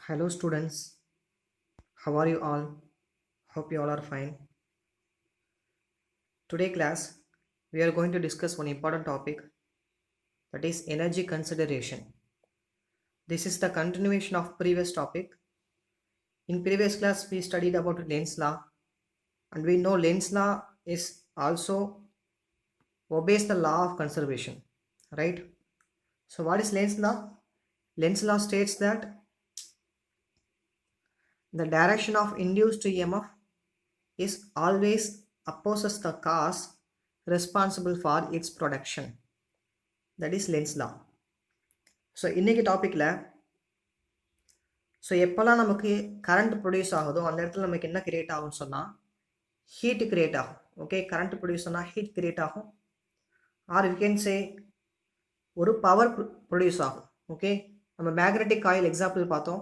Hello students, how are you all? Hope you all are fine. Today class, we are going to discuss one important topic, that is energy consideration. This is the continuation of previous topic. In previous class we studied about Lenz law, and we know Lenz law is also obeys the law of conservation, right? So what is Lenz law? Lenz law states that the direction of induced EMF is always opposes the cause responsible for its production. That is Lenz law. So இன்றைக்கி டாப்பிக்கில் எப்போல்லாம் நமக்கு current produce ஆகுதோ அந்த இடத்துல நமக்கு என்ன create ஆகும்னு சொன்னால் ஹீட் கிரியேட் ஆகும். ஓகே, கரண்ட் ப்ரொடியூஸ் ஆனால் ஹீட் கிரியேட் ஆகும். ஆர் வி கேன் சே ஒரு பவர் ப்ரொடியூஸ் ஆகும். ஓகே, நம்ம மேக்னெட்டிக் காயில் எக்ஸாம்பிள் பார்த்தோம்.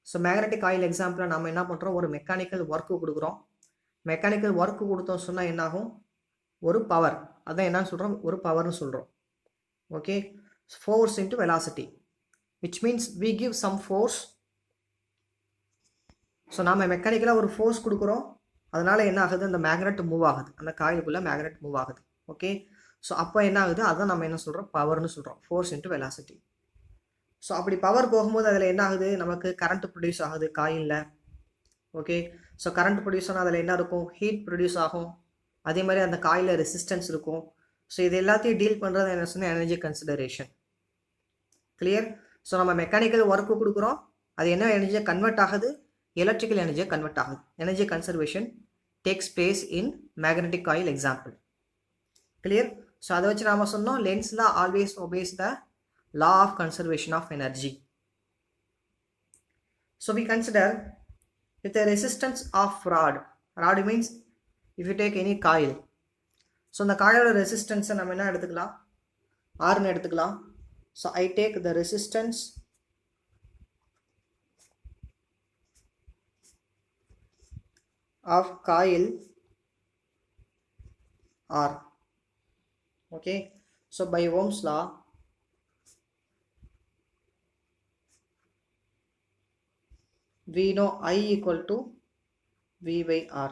ஸோ மேக்னெட்டிக் காயில் எக்ஸாம்பிளில் நம்ம என்ன பண்ணுறோம், ஒரு மெக்கானிக்கல் ஒர்க்கு கொடுக்குறோம். மெக்கானிக்கல் ஒர்க்கு கொடுத்தோம் சொன்னால் என்னாகும், ஒரு பவர். அதான் என்னன்னு சொல்கிறோம், ஒரு பவர்னு சொல்கிறோம். Okay, force into velocity, which means we give some force. So நம்ம மெக்கானிக்கலாக ஒரு ஃபோர்ஸ் கொடுக்குறோம், அதனால் என்ன ஆகுது, அந்த மேக்னெட் மூவ் ஆகுது, அந்த காயிலுக்குள்ளே மேக்னெட் மூவ் ஆகுது. ஓகே, ஸோ அப்போ என்ன ஆகுது, அதான் நம்ம என்ன சொல்கிறோம், பவர்னு சொல்கிறோம், ஃபோர்ஸ் இன்ட்டு வெலாசிட்டி. ஸோ அப்படி பவர் போகும்போது அதில் என்ன ஆகுது, நமக்கு கரண்ட் ப்ரொடியூஸ் ஆகுது காயிலில். ஓகே, ஸோ கரண்ட் ப்ரொடியூஸ் ஆனால் அதில் என்ன இருக்கும், ஹீட் ப்ரொடியூஸ் ஆகும். அதே மாதிரி அந்த காயிலில் ரெசிஸ்டன்ஸ் இருக்கும். ஸோ இது எல்லாத்தையும் டீல் பண்ணுறது என்ன சொன்னால் எனர்ஜி கன்சிடரேஷன். கிளியர்? ஸோ நம்ம மெக்கானிக்கல் ஒர்க்கு கொடுக்குறோம், அது என்ன எனர்ஜியை கன்வெர்ட் ஆகுது, எலக்ட்ரிக்கல் எனர்ஜியை கன்வெர்ட் ஆகுது. எனர்ஜி கன்சர்வேஷன் டேக்ஸ் பிளேஸ் இன் magnetic coil example. Clear? So அதை வச்சு நாம சொன்னோம், lens law always obeys the law of conservation of energy. So we consider with the resistance of rod. Rod means if you take any coil. So the coil resistance நம்ம என்ன எடுத்துக்கலாம், Rன்னு எடுத்துக்கலாம். So I take the resistance of coil R. Okay, so by Ohm's law, we know I equal to V by R.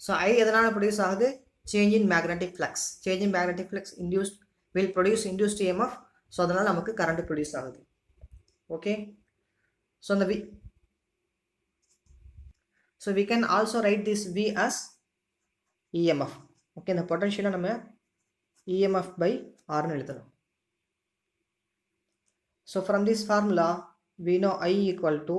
So I எதனால produce ஆகுது, change in magnetic flux. Change in magnetic flux induced will produce induced EMF. So அதனால் நமக்கு current produce ஆகுது. Okay, so அந்த V, so we can also write this V as EMF. Okay, இந்த பொட்டன்ஷியலை நம்ம EMF by Rன்னு எழுதணும். So from this formula we know I equal to,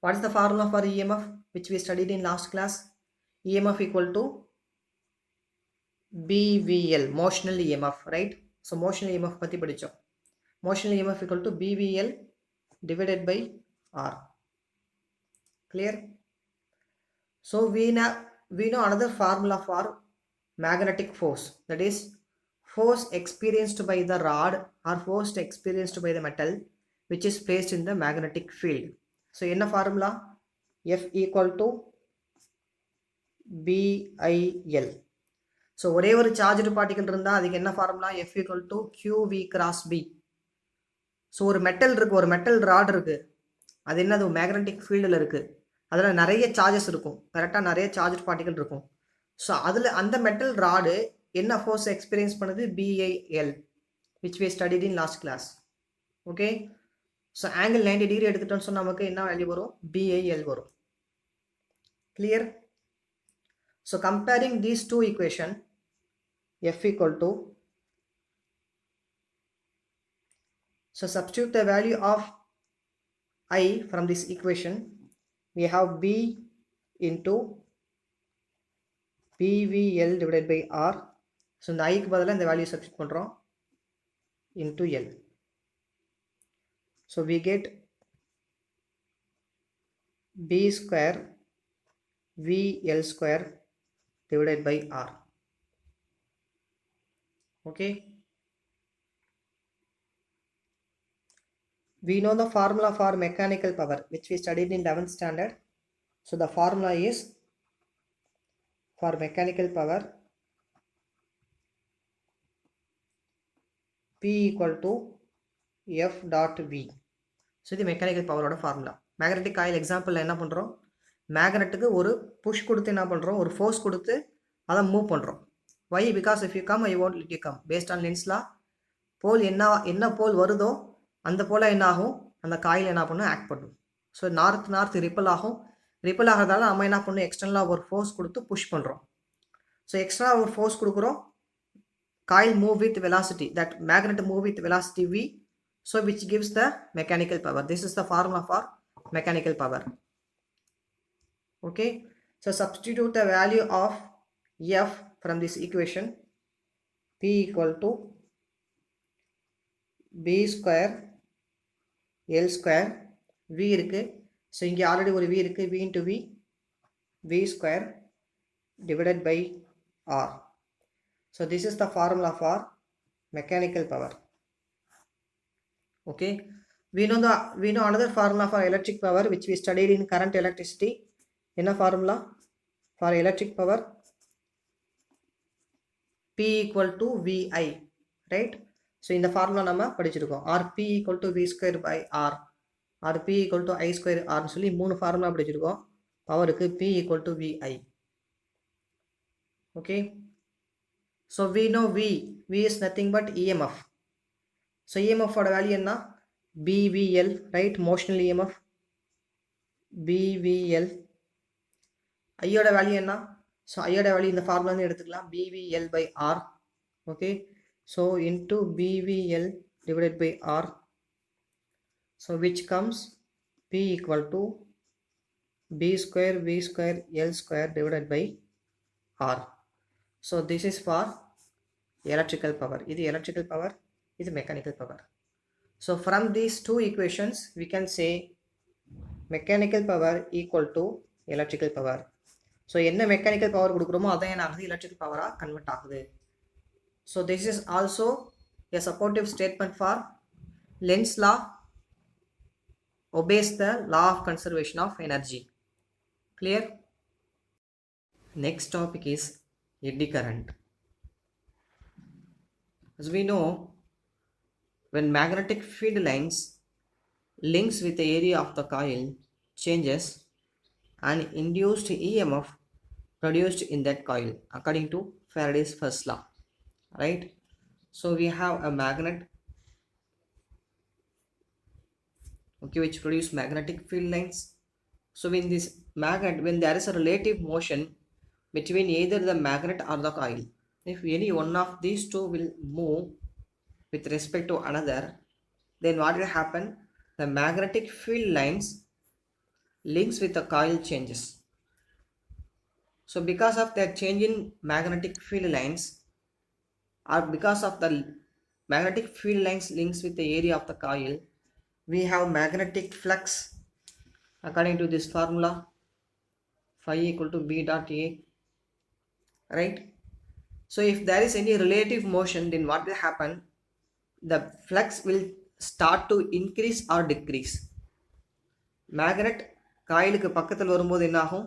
what is the formula for EMF which we studied in last class? EMF equal to BVL, motional EMF, right? So motional EMF பத்தி படிச்சோம். Motional EMF equal to BVL divided by R. Clear? So we know another formula for magnetic force, that is force experienced by the rod or force experienced by the metal which is placed in the magnetic field. So என்ன formula? F equal to BIL. So ஒரே ஒரு charged particle இருந்தால் அதுக்கு என்ன formula, F equal to QV cross B. So ஒரு metal இருக்குது, ஒரு metal rod இருக்குது, அது என்னது மேக்னெட்டிக் ஃபீல்டில் இருக்குது, அதில் நிறைய சார்ஜஸ் இருக்கும், கரெக்டாக நிறைய சார்ஜ் பார்ட்டிகல் இருக்கும். ஸோ அதில் அந்த மெட்டல் ராடு என்ன ஃபோர்ஸ் எக்ஸ்பீரியன்ஸ் பண்ணுது, BIL, which we studied in last class. Okay, so angle 90 degree எடுத்துட்டோன்னு சொன்னால் நமக்கு என்ன வேல்யூ வரும், BIL வரும். Clear? So comparing these two equation, F equal to, so substitute the value of I from this equation, we have B into BVL divided by R. So இந்த ஐக்கு பதிலாக இந்த வேல்யூ சப்ஸ்டியூட் பண்ணுறோம், into L. So we get B square VL square divided by R. Okay, we know the formula for mechanical power which we studied in 11th standard. So the formula is, for mechanical power, P equal to F dot V. So இது mechanical பவரோட formula. Magnetic coil எக்ஸாம்பிளில் என்ன பண்ணுறோம், மேக்னெட்டுக்கு ஒரு push கொடுத்து என்ன பண்ணுறோம், ஒரு force கொடுத்து அதை மூவ் பண்ணுறோம். Why? Because if you come I want let you come. Based on Lenz law, pole என்ன போல் வருதோ அந்த போல் என்ன ஆகும், அந்த காயில் என்ன பண்ணும், ஆக்ட் பண்ணும். ஸோ நார்த் ரிப்பல் ஆகும். ரிப்பல் ஆகிறதால நம்ம என்ன பண்ணணும், எக்ஸ்டர்னலாக ஒரு ஃபோர்ஸ் கொடுத்து புஷ் பண்ணுறோம். ஸோ எக்ஸ்ட்ரா ஒரு ஃபோர்ஸ் கொடுக்குறோம், coil move with velocity, that magnet move with velocity v, so which gives the mechanical power. This is the formula for mechanical power. Okay, so substitute the value of F from this equation. P equal to B square L square, V இருக்கு. So இங்கே already ஒரு V இருக்கு, V into V, V square divided by R. So this is the formula for mechanical power. Okay, we know another formula for electric power which we studied in current electricity. Enna formula for electric power? P equal to VI, right? So in the formula nama padichirukom, RP equal to V square by R, RP equal to I square R nu solli moonu formula padichirukom. Power ku P equal to VI. Okay, so we know V is nothing but EMF. So EMF ஓட value என்ன, BVL, right? Motional EMF BVL. I ஓட value என்ன, so ஐயோட value இந்த formula வந்து எடுத்துக்கலாம், BVL by R. Okay, so into BVL divided by R, so which comes P equal to B square V square L square divided by R. So this is for electrical power. இது electrical power, இது mechanical power. So from these two equations we can say mechanical power equal to electrical power. So என்ன mechanical power கொடுக்குறோமோ அதான் என்ன ஆகுது, electrical power convert ஆகுது. So this is also a supportive statement for Lenz's law obeys the law of conservation of energy. Clear? Next topic is eddy current. As we know, when magnetic field lines links with the area of the coil changes, an induced EMF produced in that coil according to Faraday's first law, right? So we have a magnet, okay, which produce magnetic field lines. So when this magnet, when there is a relative motion between either the magnet or the coil, if any one of these two will move with respect to another, then what will happen, the magnetic field lines links with the coil changes. So because of that change in magnetic field lines, or because of the magnetic field lines links with the area of the coil, we have magnetic flux according to this formula, phi equal to B dot A, right? So if there is any relative motion, then what will happen, the flux will start to increase or decrease. Magnet காயிலுக்கு பக்கத்தில் வரும்போது என்ன ஆகும்,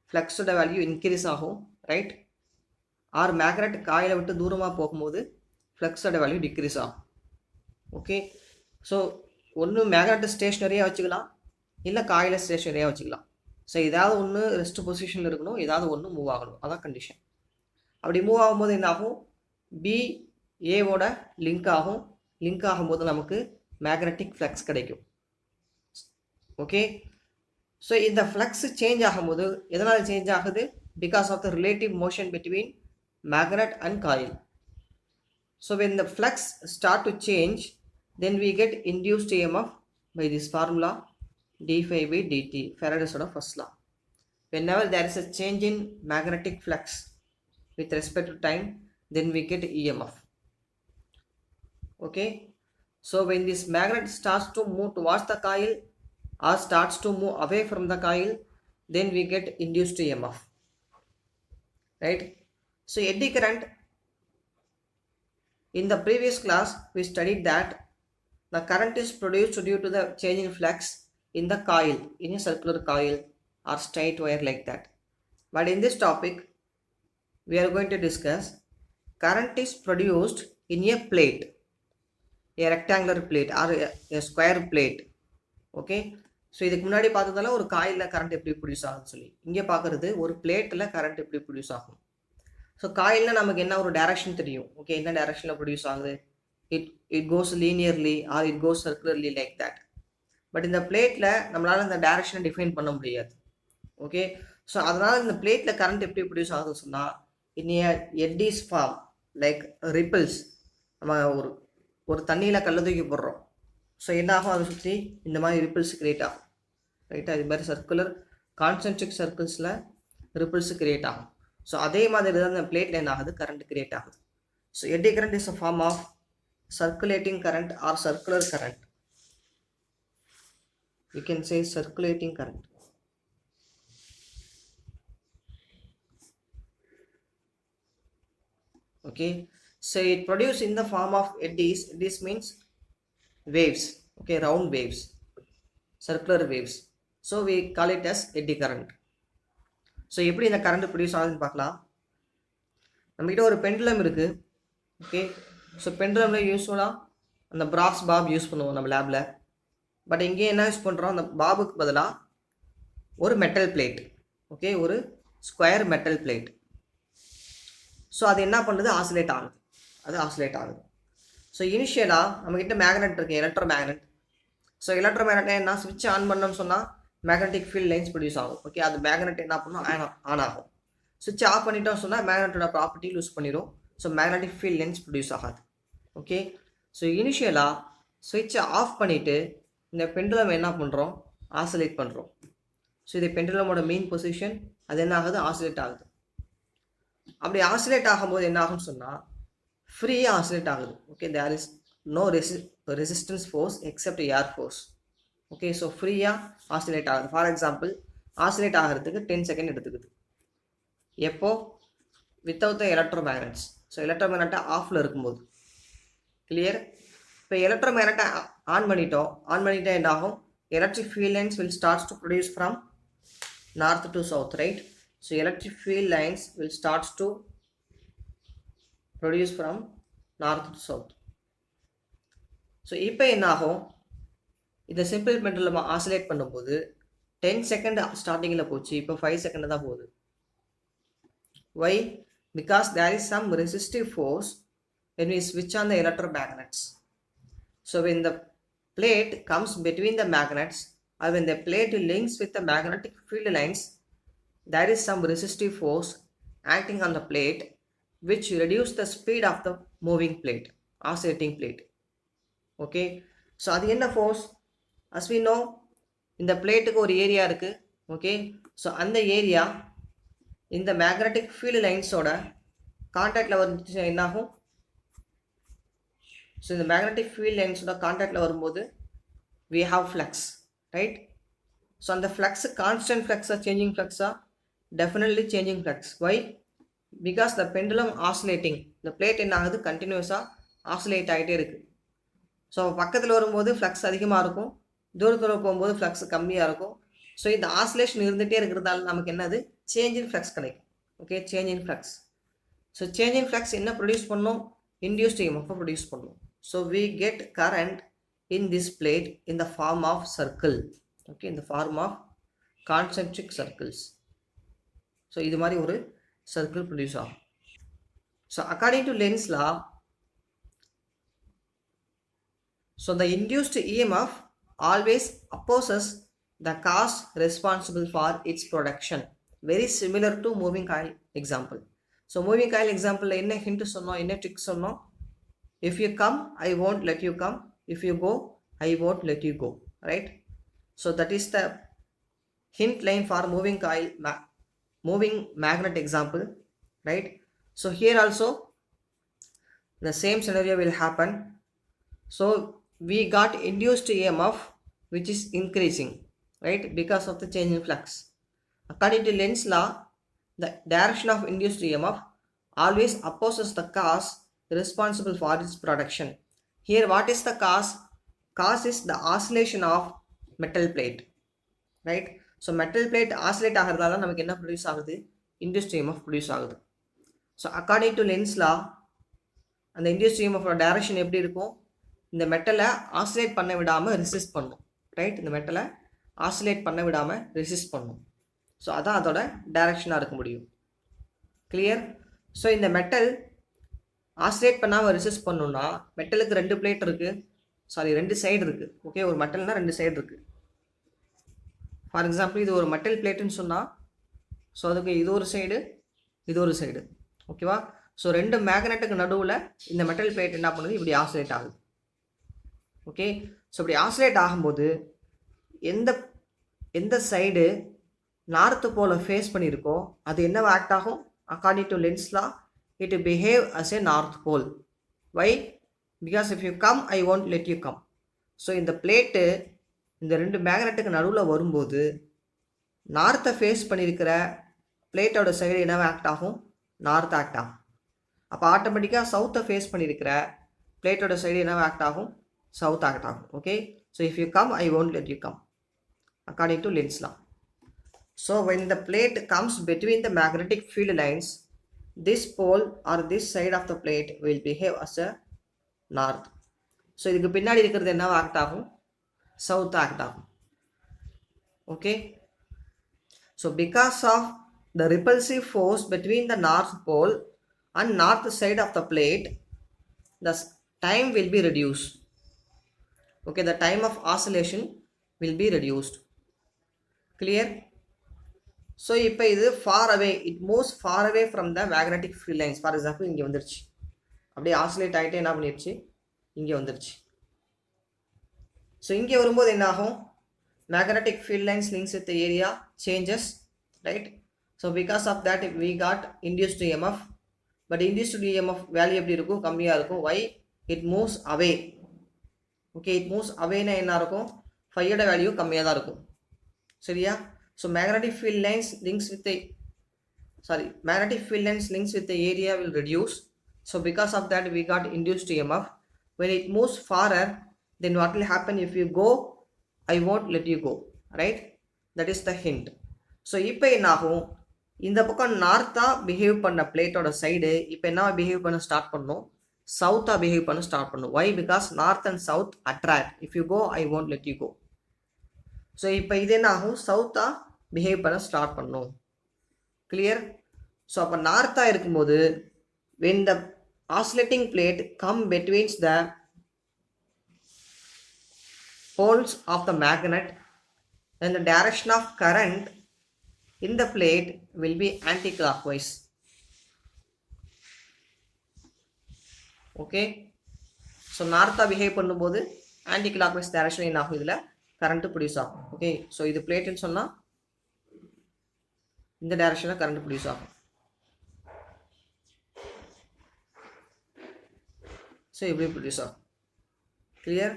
ஃப்ளக்ஸோட value increase ஆகும், right? R magnet காயிலை விட்டு தூரமாக போகும்போது ஃப்ளக்ஸோட value degrees ஆகும். ஓகே, ஸோ ஒன்று மேக்னெட் ஸ்டேஷ்னரியாக வச்சுக்கலாம், இல்லை காயிலை ஸ்டேஷ்னரியாக வச்சுக்கலாம். ஸோ ஏதாவது ஒன்று ரெஸ்ட் பொசிஷனில் இருக்கணும், ஏதாவது ஒன்று மூவ் ஆகணும், அதான் கண்டிஷன். அப்படி மூவ் ஆகும்போது என்ன ஆகும், பி ஏவோட லிங்க் ஆகும், லிங்க் ஆகும்போது நமக்கு மேக்னெட்டிக் ஃப்ளக்ஸ் கிடைக்கும். ஓகே, ஸோ இந்த ஃப்ளக்ஸ் சேஞ்ச் ஆகும்போது எதனால் சேஞ்ச் ஆகுது, because of the relative motion between magnet and coil. So when the flux start to change, then we get induced EMF by this formula d phi by dt, Faraday's first law. Whenever there is a change in magnetic flux with respect to time, then we get EMF. Okay, so when this magnet starts to move towards the coil or starts to move away from the coil, then we get induced EMF, right? So eddy current, in the previous class we studied that the current is produced due to the change in flux in the coil, in a circular coil or straight wire like that. But in this topic we are going to discuss current is produced in a plate. a rectangular plate or a square plate. Okay, so இதுக்கு முன்னாடி பார்த்ததால ஒரு காயிலில் current எப்படி produce ஆகுதுன்னு சொல்லி, இங்கே பார்க்குறது ஒரு பிளேட்டில் கரண்ட் எப்படி ப்ரொடியூஸ் ஆகும். ஸோ காயிலில் நமக்கு என்ன ஒரு டைரக்ஷன் தெரியும். ஓகே, என்ன டைரக்ஷனில் ப்ரொடியூஸ் ஆகுது, it goes linearly or it goes circularly like that. But இந்த பிளேட்டில் நம்மளால் இந்த டைரக்ஷனை டிஃபைன் பண்ண முடியாது. ஓகே, ஸோ அதனால் இந்த பிளேட்டில் கரண்ட் எப்படி ப்ரொடியூஸ் ஆகுதுன்னு சொன்னால், இன் எட்டிஸ் ஃபார்ம் லைக் ரிப்பிள்ஸ். நம்ம ஒரு தண்ணியில் கல்லை தூக்கி போடுறோம். ஸோ என்ன ஆகும், அதை சுற்றி இந்த மாதிரி ரிப்பிள்ஸ் கிரியேட் ஆகும். ரைட்டாக, இது மாதிரி சர்க்குலர் கான்சென்ட்ரிக் சர்க்கிள்ஸில் ரிப்பிள்ஸ் கிரியேட் ஆகும். ஸோ அதே மாதிரி தான் இந்த பிளேட்டில் என்ன ஆகுது, கரண்ட் கிரியேட் ஆகுது. So eddy current is a form of circulating current or circular current. We can say circulating current. Okay, so it produced in the form of eddies. Eddies means waves. Okay, round waves, circular waves. So we call it as eddy current. So எப்படி இந்த current produce ஆகுதுன்னு பார்க்கலாம். நம்மகிட்ட ஒரு pendulum இருக்குது. Okay, so பெண்டுலமில் யூஸ்ஃபுல்லாக அந்த பிராஸ் pop use பண்ணுவோம் நம்ம லேபில். பட் இங்கே என்ன யூஸ் பண்ணுறோம், அந்த பாபுக்கு பதிலாக ஒரு மெட்டல் பிளேட். ஓகே, ஒரு ஸ்கொயர் மெட்டல் பிளேட். ஸோ அது என்ன பண்ணுது, ஆசிலேட் ஆகுது. அது ஆசிலேட் ஆகுது. ஸோ இனிஷியலாக நம்மக்கிட்ட மேக்னெட் இருக்குது, electro magnet. So electro magnet என்ன, ஸ்விட்ச் ஆன் பண்ணோம்னு சொன்னால் மேக்னெட்டிக் ஃபீல்ட் லைன்ஸ் ப்ரொடியூஸ் ஆகும். ஓகே, அது மேக்னெட் என்ன பண்ணும், ஆன் ஆகும். ஸ்விட்ச் ஆஃப் பண்ணிட்டோம்னு சொன்னால் மேக்னெட்டோட ப்ராப்பர்ட்டி லூஸ் பண்ணிடும். So magnetic field lens produce ஆகாது. ஓகே, ஸோ இனிஷியலாக ஸ்விட்சை ஆஃப் பண்ணிவிட்டு இந்த பெண்டுலம் என்ன பண்ணுறோம், ஆசிலேட் பண்ணுறோம். ஸோ இது பெண்டுலமோட மெயின் பொசிஷன். அது என்ன ஆகுது, ஆசிலேட் ஆகுது. அப்படி ஆசிலேட் ஆகும்போது என்ன ஆகும்னு சொன்னால் ஃப்ரீயாக ஆசிலேட் ஆகுது. Okay, there is no resistance force except air force. Okay, so ஃப்ரீயாக ஆசிலேட் ஆகுது. ஃபார் எக்ஸாம்பிள், ஆசிலேட் ஆகிறதுக்கு 10 செகண்ட் எடுத்துக்குது. எப்போ, without the electromagnets. So எலக்ட்ரோ மேக்னெட்டை ஆஃபில் இருக்கும்போது. கிளியர். இப்போ எலக்ட்ரோ மேக்னெட்டை ஆன் பண்ணிட்டா என்ன ஆகும், electric field lines will starts to produce from north to south. Right. So electric field lines will starts to produce from north to south. So இப்போ என்ன ஆகும், இதை சிம்பிள் பெண்டுலம் ஆசிலேட் பண்ணும்போது 10 second ஸ்டார்டிங்கில் போச்சு, இப்போ 5 செகண்ட் தான் போகுது. Why? Because there is some resistive force when we switch on the electromagnets. So when the plate comes between the magnets, or when the plate links with the magnetic field lines, there is some resistive force acting on the plate which reduce the speed of the moving plate, oscillating plate. Okay, so அது என்ன force? As we know, இந்த பிளேட்டுக்கு ஒரு area இருக்குது. Okay, so அந்த area இந்த magnetic field லைன்ஸோட கான்டாக்டில் வந்துச்சு என்னாகும். ஸோ இந்த மேக்னெட்டிக் ஃபீல்டு லைன்ஸோட கான்டாக்டில் வரும்போது we have flux, right? So அந்த ஃப்ளக்ஸ் கான்ஸ்டன்ட் ஃப்ளக்ஸா, சேஞ்சிங் ஃப்ளக்ஸா? Definitely changing flux. Why? Because the pendulum ஆசிலேட்டிங். இந்த பிளேட் என்ன ஆகுது, கண்டினியூஸாக ஆசிலேட் ஆகிட்டே இருக்குது. ஸோ பக்கத்தில் வரும்போது ஃப்ளக்ஸ் அதிகமாக இருக்கும், தூரத்தில் போகும்போது ஃப்ளக்ஸ் கம்மியாக இருக்கும். ஸோ இந்த ஆசிலேஷன் இருந்துகிட்டே இருக்கிறதால நமக்கு என்னது, சேஞ்ச் இன் ஃப்ளக்ஸ் கிடைக்கும். Okay, change in flux. So change in flux என்ன ப்ரொடியூஸ் பண்ணும், இன்டியூஸ்ட் இஎம்எஃப் ப்ரொடியூஸ் பண்ணும். So we get current in this plate in the form of circle. Okay, in the form of concentric circles. So இது மாதிரி ஒரு circle produce ஆகும். So according to Lenz's law, so the induced EMF always opposes the cause responsible for its production. Very similar to moving coil example. So moving coil example என்ன hint சொன்னோம், என்ன trick சொன்னோம், if you come I won't let you come, if you go I won't let you go, right? So that is the hint line for moving coil moving magnet example, right? So here also the same scenario will happen. So we got induced EMF which is increasing, right, because of the change in flux. According to Lenz's law, the direction of induced EMF always opposes the cause responsible for its production. Here what is the cause? Cause is the oscillation of metal plate, right? So metal plate oscillate ஆகிறதால நமக்கு என்ன produce ஆகுது, induced EMF produce ஆகுது. So according to Lenz's law, அந்த induced EMF direction எப்படி இருக்கும், இந்த மெட்டலை oscillate பண்ண விடாமல் ரெசிஸ்ட் பண்ணும். ரைட், இந்த மெட்டலை ஆசிலேட் பண்ண விடாமல் ரெசிஸ்ட் பண்ணும். ஸோ அதான் அதோட டைரக்ஷனாக இருக்க முடியும். கிளியர்? ஸோ இந்த மெட்டல் ஆசிலேட் பண்ணாமல் ரெசிஸ்ட் பண்ணணும்னா மெட்டலுக்கு 2 பிளேட் இருக்குது, சாரி 2 சைடு இருக்குது. ஓகே, ஒரு மெட்டல்னால் 2 சைடு இருக்குது. ஃபார் எக்ஸாம்பிள் இது ஒரு மெட்டல் பிளேட்டுன்னு சொன்னால், ஸோ அதுக்கு இது ஒரு சைடு, இது ஒரு சைடு. ஓகேவா? ஸோ 2 மேக்னெட்டுக்கு நடுவில் இந்த மெட்டல் பிளேட் என்ன பண்ணுது, இப்படி ஆசிலேட் ஆகுது. ஓகே, ஸோ இப்படி ஆசிலேட் ஆகும்போது எந்த சைடு நார்த்து போல் ஃபேஸ் பண்ணியிருக்கோ அது என்ன ஆக்ட் ஆகும்? According to lens law it will behave as a north pole. Why? Because if you come, I won't let you come. So இந்த பிளேட்டு இந்த 2 மேக்னெட்டுக்கு நடுவில் வரும்போது நார்த்தை ஃபேஸ் பண்ணியிருக்கிற பிளேட்டோட சைடு என்ன ஆக்ட் ஆகும்? நார்த் ஆக்ட் ஆகும். அப்போ ஆட்டோமேட்டிக்காக சவுத்தை ஃபேஸ் பண்ணியிருக்கிற பிளேட்டோட சைடு என்ன ஆக்ட் ஆகும்? சவுத் ஆக்ட் ஆகும். Okay, so if you come, I won't let you come according to Lenz's law. So when the plate comes between the magnetic field lines, this pole or this side of the plate will behave as a north. So இதுக்கு பின்னாடி இருக்கிறது என்ன act ஆகும்? South act ஆகும். Okay, so because of the repulsive force between the north pole and north side of the plate, the time will be reduced. Okay, the time of oscillation will be reduced. Clear? So இப்போ இது far away, it moves far away from the magnetic field lines. For example இங்கே வந்துருச்சு, அப்படியே oscillate ஆகிட்டே என்ன பண்ணிடுச்சு, இங்கே வந்துருச்சு. ஸோ இங்கே வரும்போது என்ன ஆகும்? Magnetic field lines links with area changes, right? So because of that we got induced EMF. But induced EMF value எப்படி இருக்கும்? கம்மியாக இருக்கும். Why? It moves away. Okay, it moves அவேனா என்ன இருக்கும்? ஃபையோட வேல்யூ கம்மியாக தான் இருக்கும். சரியா? So magnetic field lines links with the area will reduce. So because of that we got induced EMF. When it moves farther, then what will happen? If you go, I won't let you go. Right? That is the hint. So இப்போ என்ன ஆகும்? இந்த பக்கம் நார்த்தா behave பண்ண பிளேட்டோட side இப்போ என்ன behave பண்ண start பண்ணும்? சவுத்தா பிஹேவ் பண்ண ஸ்டார்ட் பண்ணும். Why? Because north and south attract. If you go, I won't let you go. So இப்போ இது என்ன ஆகும்? சவுத்தா பிஹேவ் பண்ண ஸ்டார்ட் பண்ணும். கிளியர்? ஸோ அப்போ நார்த்தாக இருக்கும்போது when the oscillating plate come between the poles of the magnet, then the direction of current in the plate will be anti-clockwise. Okay, so நார்த்தாக behave பண்ணும்போது ஆன்டி கிளாக்வைஸ் டைரக்ஷன் என்ன ஆகும்? இதில் current produce ஆகும். Okay, so இது பிளேட்டுன்னு சொன்னால் இந்த டைரக்ஷனில் கரண்ட் ப்ரொடியூஸ் ஆகும். ஸோ இப்படி ப்ரொடியூஸ் ஆகும். Clear?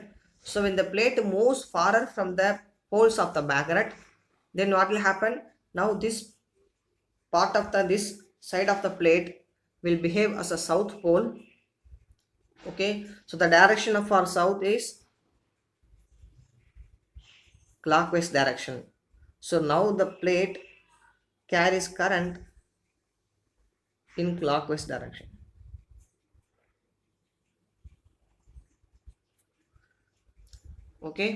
So when the plate moves farther from the poles of the magnet, then what will happen? Now this part of this side of the plate will behave as a south pole. Okay, so the direction of our south is clockwise direction. So now the plate carries current in clockwise direction. Okay,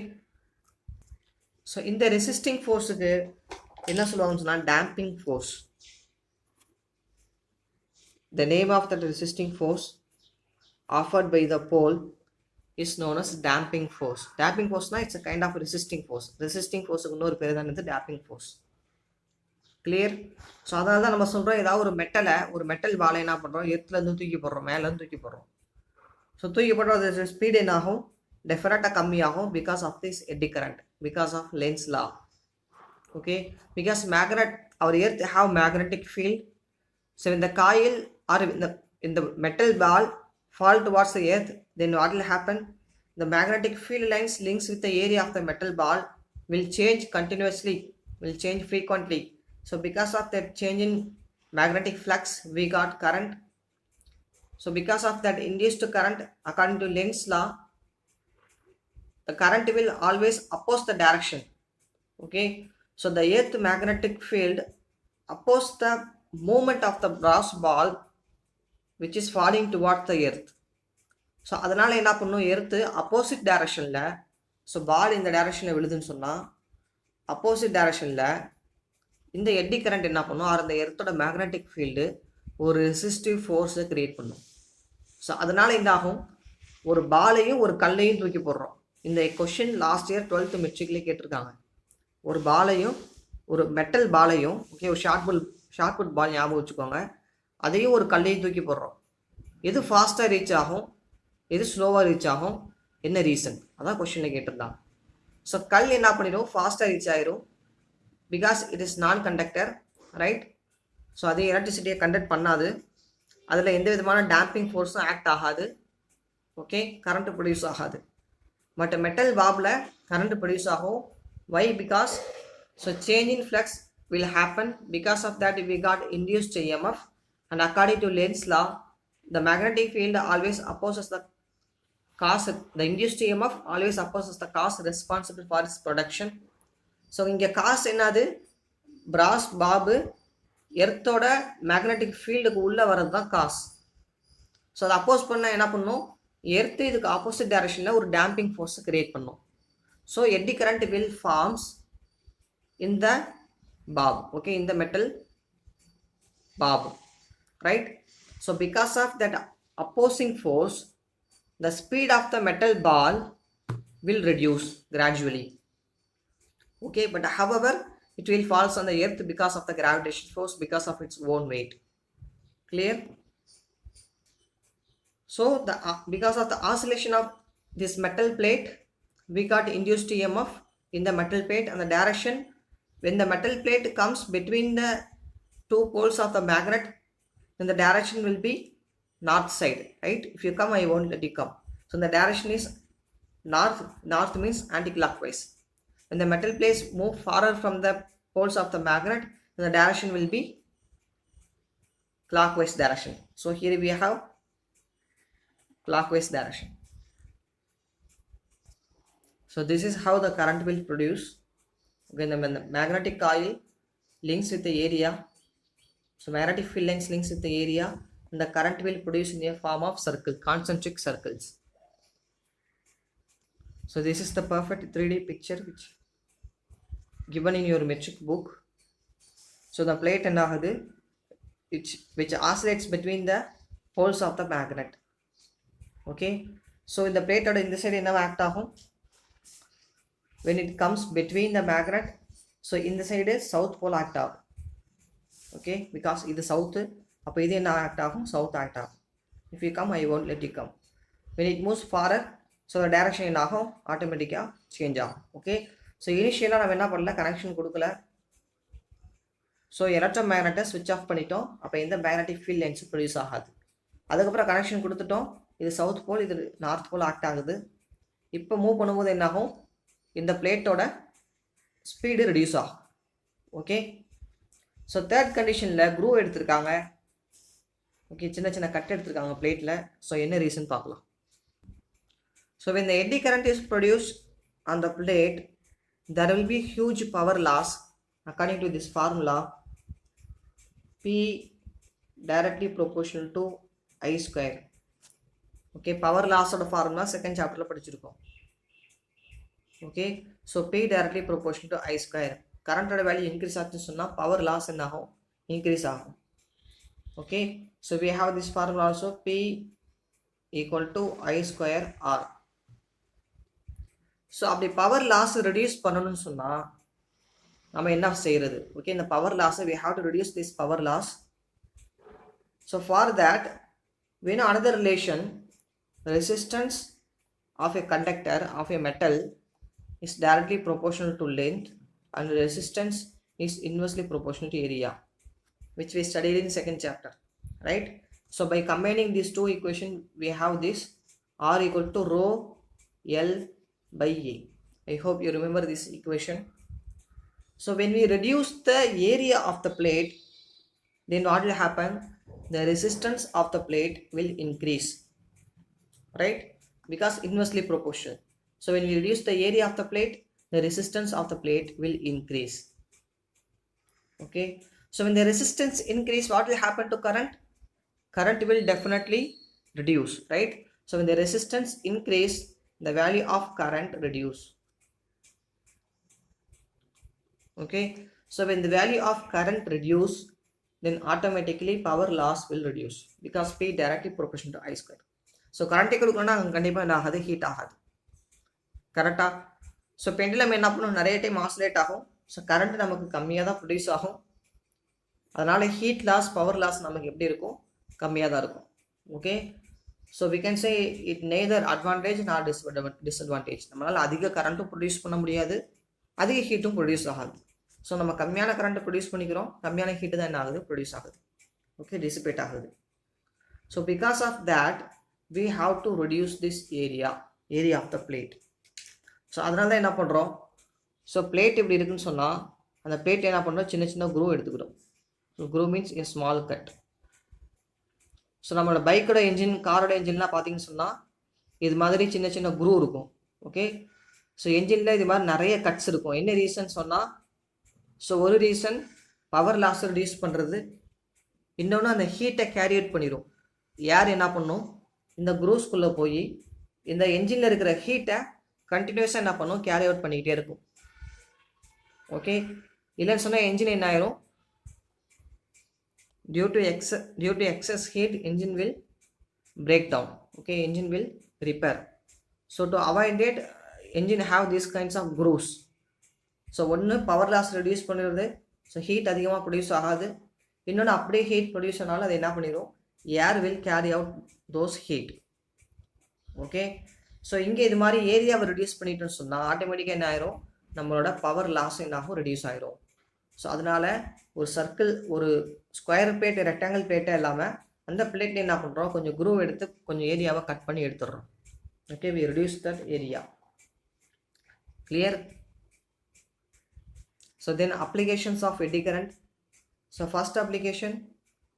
so இந்த resisting force-க்கு என்ன சொல்லுவாங்கன்னு சொன்னா damping force. The name of the resisting force offered by the pole is known as damping force. Damping force na it's a kind of resisting force. Resisting force க்கு இன்னொரு பேர் தான் damping force. Clear? So அதனால தான் நம்ம சொல்கிறோம், ஏதாவது ஒரு மெட்டல் வாழை என்ன பண்ணுறோம், எர்த்துலேருந்து தூக்கி போடுறோம், மேலேருந்து தூக்கி போடுறோம். ஸோ தூக்கி போடுற ஸ்பீடு என்ன ஆகும்? டெஃபினட்டாக கம்மியாகும். Because of this eddy current, because of Lenz law. Okay, because our earth have magnetic field. So when the coil or in the metal ball fall towards the earth, then what will happen? The magnetic field lines links with the area of the metal ball will change continuously, will change frequently. So because of that change in magnetic flux, we got current. So because of that induced current, according to Lenz's law, the current will always oppose the direction. Okay, so the earth magnetic field opposes the movement of the brass ball which is falling towards the earth. So அதனால் என்ன பண்ணும், earth opposite டைரக்ஷனில், so பால் இந்த டைரக்ஷனில் விழுதுன்னு சொன்னால் opposite டைரக்ஷனில் இந்த எட்டி கரண்ட் என்ன பண்ணும், அந்த எர்த்தோட மேக்னெட்டிக் ஃபீல்டு ஒரு ரெசிஸ்டிவ் ஃபோர்ஸை க்ரியேட் பண்ணும். ஸோ அதனால் என்ன ஆகும், ஒரு பாலையும் ஒரு கல்லையும் தூக்கி போடுறோம். இந்த கொஷின் லாஸ்ட் இயர் 12th மெட்ரிக்லேயே கேட்டிருக்காங்க. ஒரு பாலையும் ஒரு மெட்டல் பாலையும், ஓகே, ஒரு ஷார்ட் புட் பால் ஞாபகம் வச்சுக்கோங்க, அதையும் ஒரு கல்லையும் தூக்கி போடுறோம். எது ஃபாஸ்ட்டாக ரீச் ஆகும், எது ஸ்லோவாக ரீச் ஆகும், என்ன ரீசன், அதான் கொஷினில் கேட்டிருந்தாங்க. ஸோ கல் என்ன பண்ணிடும், ஃபாஸ்ட்டாக ரீச் ஆயிரும், because it is non conductor, right. So அதே எலக்ட்ரிசிட்டியை கண்டக்ட் பண்ணாது, அதில் எந்த விதமான டேம்பிங் ஃபோர்ஸும் ஆக்ட் ஆகாது, ஓகே, கரண்ட் ப்ரொடியூஸ் ஆகாது. பட் மெட்டல் பாபில் கரண்ட் ப்ரொடியூஸ் ஆகும். Why? Because so change in flux will happen. Because of that we got induced EMF, and according to Lenz's law, the magnetic field always opposes the cause, the induced EMF always opposes the cause responsible for its production. So இங்கே cos என்னது, பிராஸ் Babu எர்த்தோட magnetic ஃபீல்டுக்கு உள்ளே வர்றது தான் cos. So அதை அப்போஸ் பண்ணால் என்ன பண்ணும், எர்த்து இதுக்கு ஆப்போசிட் டைரக்ஷனில் ஒரு டேம்பிங் ஃபோர்ஸை கிரியேட் பண்ணும். So eddy current will forms in the bob, okay, in the metal bob, right. So because of that opposing force, the speed of the metal ball will reduce gradually, okay, but however it will falls on the earth because of the gravitation force, because of its own weight. Clear? So the because of the oscillation of this metal plate, we got induced EMF in the metal plate, and the direction when the metal plate comes between the two poles of the magnet, then the direction will be north side, right. If you come, I won't let you come. So the direction is north. North means anti-clockwise. When the metal plates move farther from the poles of the magnet, then the direction will be clockwise direction. So here we have clockwise direction. So this is how the current will produce. When the magnetic coil links with the area, so magnetic field lines links with the area, and the current will produce in a form of circle, concentric circles. So this is the perfect 3D picture which given in your metric book. So the plate and which oscillates between the poles of the magnet, okay. So in the plate in this side enna act agum, when it comes between the magnet, so in the side is south pole act agum, okay, because இது south, அப்போ இது என்ன act ஆகும், south act ஆகும். If you come, I won't let you come. When it moves farther, so the direction என்ன ஆகும், ஆட்டோமேட்டிக்காக change ஆகும், ஓகே. ஸோ இனிஷியலாக நம்ம என்ன பண்ணல, கனெக்ஷன் கொடுக்கல, ஸோ எலக்ட்ரோ மேக்னெட்டை ஸ்விட்ச் ஆஃப் பண்ணிட்டோம், அப்போ எந்த மேக்னெட்டிக் ஃபீல்ட் லைன்ஸும் ப்ரொடியூஸ் ஆகாது. அதுக்கப்புறம் கனெக்ஷன் கொடுத்துட்டோம், இது சவுத் போல், இது நார்த் போல் ஆக்ட் ஆகுது. இப்போ மூவ் பண்ணும்போது என்னாகும், இந்த பிளேட்டோட ஸ்பீடு ரெடியூஸ் ஆகும், ஓகே. ஸோ தேர்ட் கண்டிஷனில் க்ரூ எடுத்திருக்காங்க, ஓகே, சின்ன சின்ன கட் எடுத்திருக்காங்க பிளேட்டில். ஸோ என்ன ரீசன் பார்க்கலாம். So when the eddy current is produced on the plate, there will be huge power loss according to this formula, P directly proportional to I square, okay. Power லாஸோட formula second சாப்டரில் படிச்சிருக்கோம், okay. So P directly proportional to I square. கரண்ட்டோட value increase ஆச்சுன்னு சொன்னால் power loss என்ன ஆகும், increase ஆகும், okay. So we have this formula also, P equal to I square R. So அப்படி பவர் லாஸ் ரெடியூஸ் பண்ணணும்னு சொன்னால் நம்ம என்ன செய்கிறது, ஓகே. இந்த பவர் லாஸை we have to reduce this power loss. So for that we know another relation, resistance of a conductor of a metal is directly proportional to length, and resistance is inversely proportional to area, which we studied in second chapter, right. So by combining these two equations, we have this R equal to rho L by A. I hope you remember this equation. So when we reduce the area of the plate, then what will happen, the resistance of the plate will increase, right, because inversely proportional. So when we reduce the area of the plate, the resistance of the plate will increase, okay. So when the resistance increase, what will happen to current? Current will definitely reduce, right. So when the resistance increase, the value of current reduce. Okay, so when the value of current reduce, then automatically power loss will reduce because P directly proportional to I square. So current கொடுக்கணும்னா அங்கே கண்டிப்பாக என்ன ஆகாது, heat ஆகாது. கரெக்டாக? So pendulum என்ன பண்ணும், நிறைய டைம் ஆசிலேட் ஆகும். ஸோ கரண்ட் நமக்கு கம்மியாக தான் ப்ரொடியூஸ் ஆகும். அதனால் ஹீட் லாஸ், பவர் லாஸ் நமக்கு எப்படி இருக்கும், கம்மியாக தான் இருக்கும். Okay, so we can say it neither advantage not disadvantage. நம்மளால் அதிக கரண்ட்டும் ப்ரொடியூஸ் பண்ண முடியாது, அதிக ஹீட்டும் ப்ரொடியூஸ் ஆகாது. ஸோ நம்ம கம்மியான கரண்ட்டு ப்ரொடியூஸ் பண்ணிக்கிறோம், கம்மியான ஹீட்டு தான் என்ன ஆகுது, ப்ரொடியூஸ் ஆகுது. ஓகே, டிசிபேட் ஆகுது. So because of that we have to reduce this area of the plate. ஸோ அதனால தான் என்ன பண்ணுறோம், ஸோ பிளேட் இப்படி இருக்குன்னு சொன்னால் அந்த பிளேட் என்ன பண்ணுறோம், சின்ன சின்ன க்ரூ எடுத்துக்கிறோம். So groove means a small cut. ஸோ நம்மளோட பைக்கோட என்ஜின், காரோட என்ஜின்லாம் பார்த்தீங்கன்னு சொன்னால் இது மாதிரி சின்ன சின்ன க்ரூ இருக்கும். ஓகே, ஸோ என்ஜினில் இது மாதிரி நிறைய கட்ஸ் இருக்கும். என்ன ரீசன் சொன்னால், ஸோ ஒரு ரீசன் பவர் லாஸை ரெடியூஸ் பண்ணுறது, இன்னொன்று அந்த ஹீட்டை கேரி அவுட் பண்ணிடும். ஏர் என்ன பண்ணும், இந்த க்ரூஸ்குள்ளே போய் இந்த என்ஜினில் இருக்கிற ஹீட்டை கண்டினியூஸாக என்ன பண்ணும், கேரி அவுட் பண்ணிக்கிட்டே இருக்கும். ஓகே, இல்லைன்னு சொன்னால் என்ஜின் என்ன ஆயிரும், due to excess heat engine will break down. Okay, engine will repair. So to avoid it, engine have these kinds of grooves. So ஒன்று பவர் லாஸ் ரெடியூஸ் பண்ணிடுறது, ஸோ ஹீட் அதிகமாக produce ஆகாது. இன்னொன்று அப்படியே ஹீட் ப்ரொடியூஸ் ஆனாலும் அது என்ன பண்ணிடும், air will carry out those heat. Okay, so இங்கே இது மாதிரி ஏரியாவை ரெடியூஸ் பண்ணிட்டோன்னு சொன்னால் ஆட்டோமேட்டிக்காக என்ன ஆயிரும், நம்மளோட பவர் லாஸ் என்ன ஆகும், ரெடியூஸ் ஆயிரும். ஸோ அதனால் ஒரு சர்க்கிள், ஒரு ஸ்கொயர் பிளேட், ரெக்டாங்கிள் பிளேட்டே இல்லாமல் அந்த பிளேட்டில் என்ன பண்ணுறோம், கொஞ்சம் க்ரூ எடுத்து கொஞ்சம் ஏரியாவை கட் பண்ணி எடுத்துடுறோம். Okay, we reduce that area. Clear? So then applications of eddy current. So first application,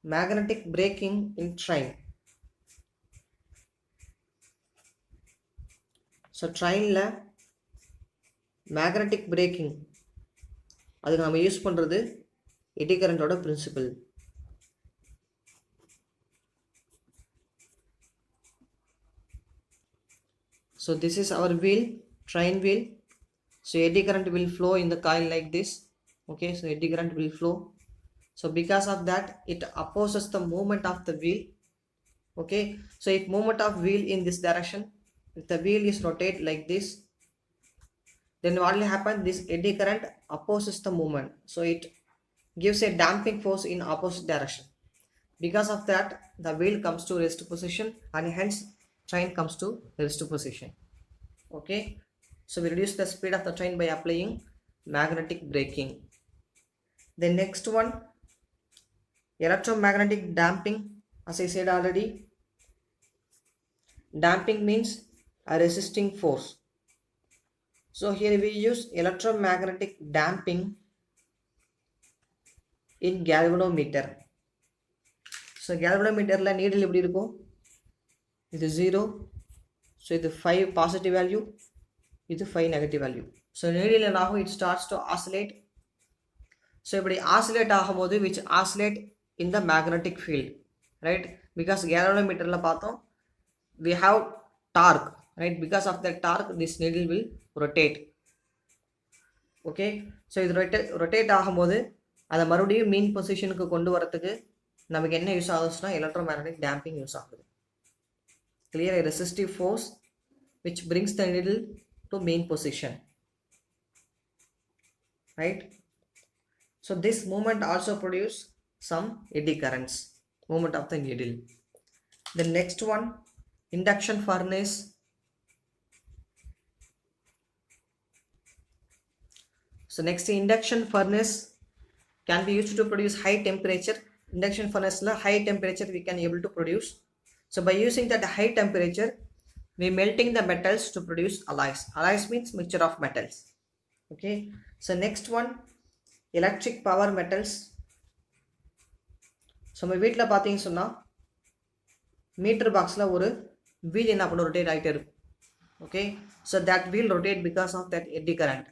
magnetic braking in train. So trainல magnetic braking அதுக்கு நம்ம யூஸ் பண்ணுறது எடி கரண்டோட principle. So this is our wheel, train wheel. So eddy current will flow in the coil like this. Okay, so eddy current will flow. So because of that, it opposes the movement of the wheel. Okay, so if movement of wheel in this direction, if the wheel is rotate like this, then what will happen, this eddy current opposes the movement, so it gives a damping force in opposite direction. Because of that, the wheel comes to rest position and hence train comes to rest position. Okay, so we reduce the speed of the train by applying magnetic braking. The next one, electromagnetic damping. As I said already, damping means a resisting force. So here we use electromagnetic damping in galvanometer. So galvanometer la needle எப்படி இருக்கும், இது 0, so இது 5 positive value, இது 5 negative value. So needle என்ன ஆகும், it starts to oscillate. So இப்படி oscillate ஆகும்போது which oscillate in the magnetic field, right? Because galvanometerல பார்த்தோம் we have torque, right? Because of that torque, this needle will rotate. Okay, so இது rotate ஆகும்போது அதை மறுபடியும் மீன் பொசிஷனுக்கு கொண்டு வரதுக்கு நமக்கு என்ன யூஸ் ஆகுதுன்னா எலக்ட்ரோமேக்னெட்டிக் டேம்பிங் யூஸ் ஆகுது. Clear? A resistive force which brings the needle to main position, right? So this movement also produce some eddy currents, movement of the needle. The next one, induction furnace. So next, induction furnace can be used to produce high temperature. Induction furnace la high temperature we can able to produce. So by using that high temperature, we melting the metals to produce alloys. Alloys means mixture of metals. Okay, so next one, electric power metals. So நம்ம வீட்டில் பார்த்தீங்கன்னு சொன்னால் metre பாக்ஸில் ஒரு wheel என்ன பண்ண rotate ஆகிட்டே இருக்கும். Okay, so that wheel rotate because of that eddy current.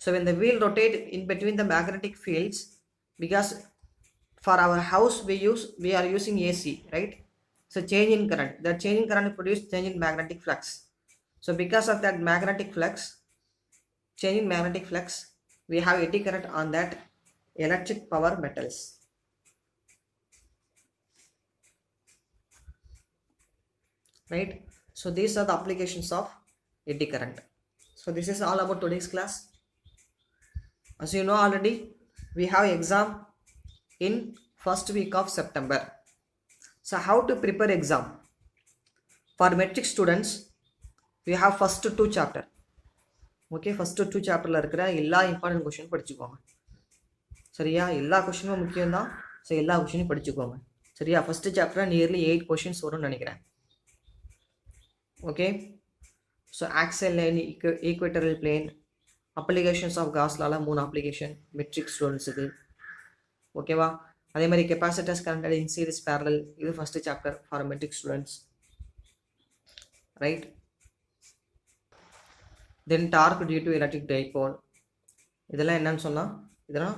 So when the wheel rotate in between the magnetic fields, because for our house we are using AC, right? So change in current. That change in current produce change in magnetic flux. So because of that magnetic flux, change in magnetic flux, we have eddy current on that electric power metals. Right? So these are the applications of eddy current. So this is all about today's class. As you know already, we have exam in first week of September. So how to prepare exam? For metric students, we have first 2 chapter. Okay, first 2 chapterல இருக்கிற எல்லா important question படிச்சுக்கோங்க. சரியா? எல்லா क्वेश्चனும் முக்கியம் தான். So எல்லா क्वेश्चனையும் படிச்சுக்கோங்க. சரியா? ஃபர்ஸ்ட் சாப்டர் நியர்லி 8 क्वेश्चंस வரும்னு நினைக்கிறேன். Okay, so axial line, equatorial plane, applications of Gauss லால 3 அப்ளிகேஷன் மெட்ரிக் ஸ்டூடெண்ட்ஸுக்கு. ஓகேவா? அதே மாதிரி capacitors connected in series parallel, இது first chapter for matric students. Right? Then torque due to electric dipole, இதெல்லாம் என்னன்னு சொன்னால் இதெல்லாம்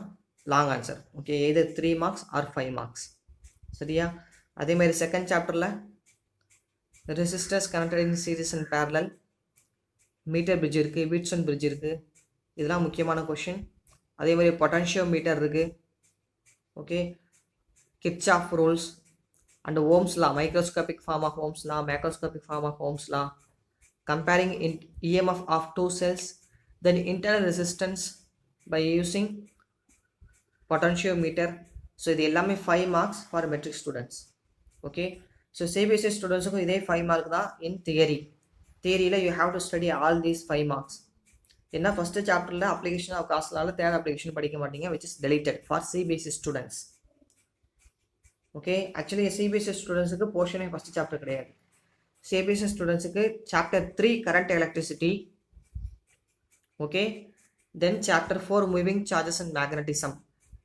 லாங் ஆன்சர். ஓகே, எது 3 மார்க்ஸ் ஆர் 5 மார்க்ஸ். சரியா? அதே மாதிரி செகண்ட் சாப்டரில் resistors connected in series and parallel, meter bridge இருக்குது, வீட்சன் பிரிட்ஜ் இருக்குது, இதெல்லாம் முக்கியமான கொஷின். அதே மாதிரி பொட்டன்ஷியோ மீட்டர் இருக்குது. Okay, Kirchhoff rules and Ohm's law, microscopic form of Ohm's law, macroscopic form of Ohm's law, comparing EMF of 2 cells, then internal resistance by using potentiometer. So இது எல்லாமே 5 marks for metric students. Okay, so CBSE students க்கு இதே 5 mark தான் in theory. Theoryல you have to study all these 5 marks. என்ன first chapterல application of cause லால third application படிக்க மாட்டீங்க, which is deleted for CBSE students. Okay, actually CBSE students க்கு portion first chapter கிடையாது. CBSE ஸ்டூடெண்ட்ஸுக்கு chapter 3 current electricity. Okay, then chapter 4 moving charges and magnetism.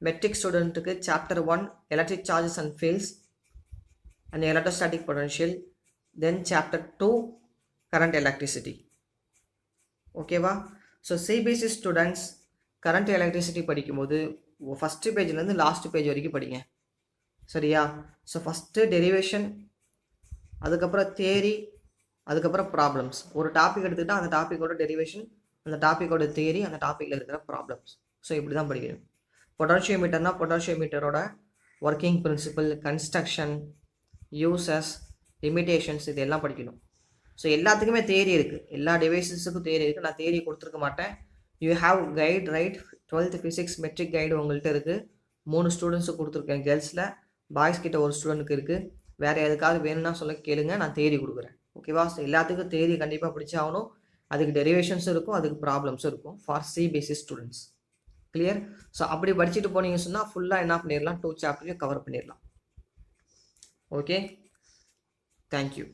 Matric ஸ்டூடெண்ட்டுக்கு chapter 1 electric charges and fields and electrostatic potential, then chapter 2 current electricity. ஓகேவா? So CBSE students current electricity படிக்கும்போது first பேஜ்லேருந்து last page வரைக்கும் படிங்க. சரியா? ஸோ ஃபஸ்ட்டு derivation, அதுக்கப்புறம் தியரி, அதுக்கப்புறம் ப்ராப்ளம்ஸ். ஒரு டாபிக் எடுத்துக்கிட்டால் அந்த டாப்பிக்கோட டெரிவேஷன், அந்த டாப்பிக்கோட தியரி, அந்த டாப்பிக்கில் இருக்கிற ப்ராப்ளம்ஸ். ஸோ இப்படி தான் படிக்கணும். பொட்டன்ஷியோமீட்டர்னா பொட்டன்ஷியோமீட்டரோட working principle, construction, uses, limitations, இது எல்லாம் படிக்கணும். ஸோ எல்லாத்துக்குமே தியரி இருக்குது, எல்லா டிவைசஸுக்கும் தியரி இருக்குது. நான் தியரி கொடுத்துருக்க மாட்டேன். You have guide, right? 12th physics matric guide உங்கள்கிட்ட இருக்குது. 3 ஸ்டூடெண்ட்ஸுக்கு கொடுத்துருக்கேன் கேர்ள்ஸில், பாய்ஸ் கிட்ட ஒரு ஸ்டூடெண்ட்டுக்கு இருக்குது. வேறு எதுக்காவது வேணும்னா சொல்ல கேளுங்க, நான் தேரி கொடுக்குறேன். ஓகேவா? ஸோ எல்லாத்துக்கும் தேரி கண்டிப்பாக படிச்சாகணும். அதுக்கு டெரிவேஷன்ஸும் இருக்கும், அதுக்கு ப்ராப்ளம்ஸும் இருக்கும் for CBSE students. Clear? So அப்படி படிச்சுட்டு போனீங்கன்னு சொன்னால் ஃபுல்லாக என்ன பண்ணிடலாம், 2 சாப்டரையும் கவர் பண்ணிடலாம். Okay, thank you.